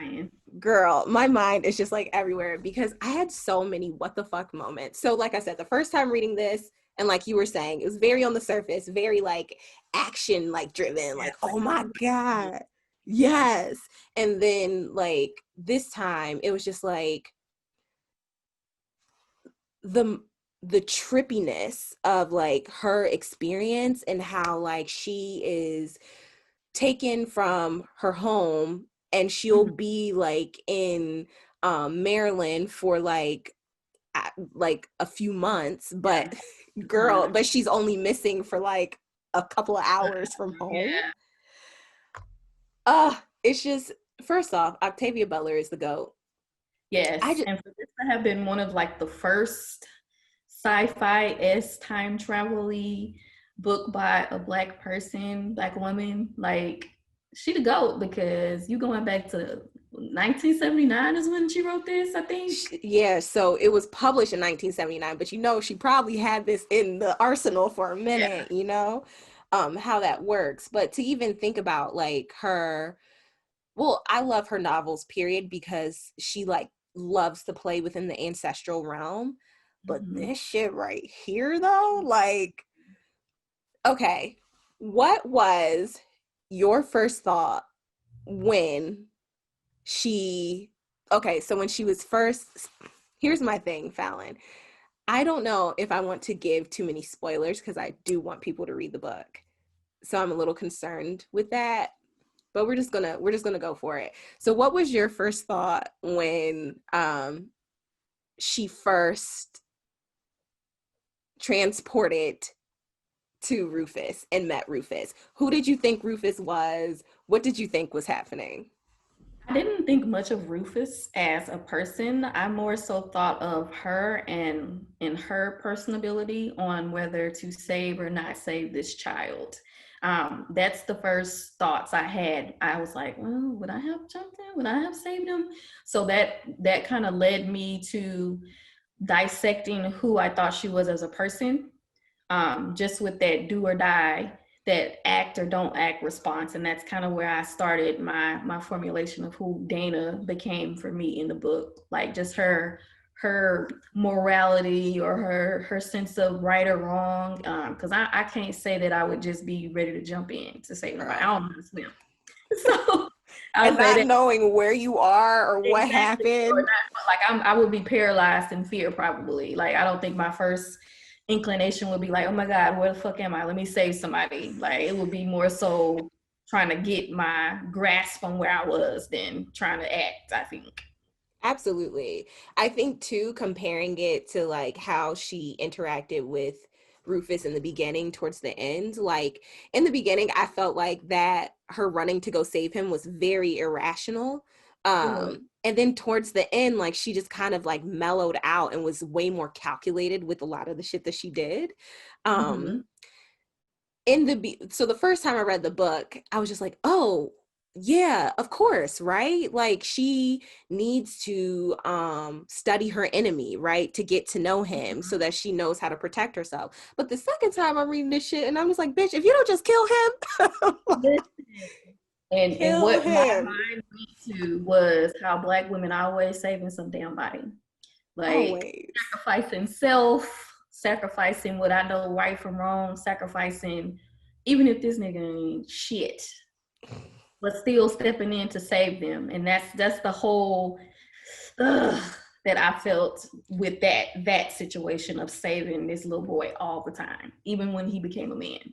dying. Girl, my mind is just like everywhere because I had so many what the fuck moments. So like I said, the first time reading this, and like you were saying, it was very on the surface, very like action like driven, Yeah, like like oh my super. God. Yeah. Yes. And then like this time it was just like the the trippiness of like her experience and how like she is taken from her home and she'll Mhm. be like in Maryland for like a few months, Yeah. but girl, but she's only missing for like a couple of hours from home. Yeah. It's just first off, Octavia Butler is the GOAT. I Yes. just And for this to have been one of like the first sci-fi-esque time travel-y book by a black person, black woman, like she the GOAT because you going back to 1979 is when she wrote this, I think. yeah, so it was published in 1979, but you know she probably had this in the arsenal for a Yeah. minute, you know, how that works. But to even think about like her, well, I love her novels, period, because she like loves to play within the ancestral realm. But Mhm. this shit right here, though, like, okay, what was your first thought when she, okay, so when she was first, here's my thing, Fallon. I don't know if I want to give too many spoilers because I do want people to read the book. So I'm a little concerned with that, but we're just gonna go for it. So what was your first thought when she first transported to Rufus and met Rufus? Who did you think Rufus was? What did you think was happening? I didn't think much of Rufus as a person. I more so thought of her and her personability on whether to save or not save this child. That's the first thoughts I had. I was like, well, would I have jumped in? Would I have saved him? So that kind of led me to dissecting who I thought she was as a person, just with that do or die, that act or don't act response. And that's kind of where I started my formulation of who Dana became for me in the book. Like just her morality or her sense of right or wrong. Because I can't say that I would just be ready to jump in to save nobody. I Girl. don't know how to swim. So I'll And say not that. knowing where you are or what Exactly. Or happened. not, like I would be paralyzed in fear probably. Like I don't think my first inclination would be like, oh my God, where the fuck am I? Let me save somebody. Like it would be more so trying to get my grasp on where I was than trying to act, I think. Absolutely. I think too, comparing it to like how she interacted with Rufus in the beginning towards the end, like in the beginning, I felt like that her running to go save him was very irrational. It was. And then towards the end, like she just kind of like mellowed out and was way more calculated with a lot of the shit that she did. Mm-hmm. Um, so the first time I read the book, I was just like, oh, yeah, of course, right? Like she needs to study her enemy, right? To get to know him so that she knows how to protect herself. But the second time I'm reading this shit and I'm just like, bitch, if you don't just kill him, Listen. And kill what my him. mind went to was how black women always saving some damn body. Like Always. sacrificing self, sacrificing what I know right from wrong, sacrificing even if this nigga ain't shit, but still stepping in to save them. And that's the whole ugh, that I felt with that situation of saving this little boy all the time, even when he became a man.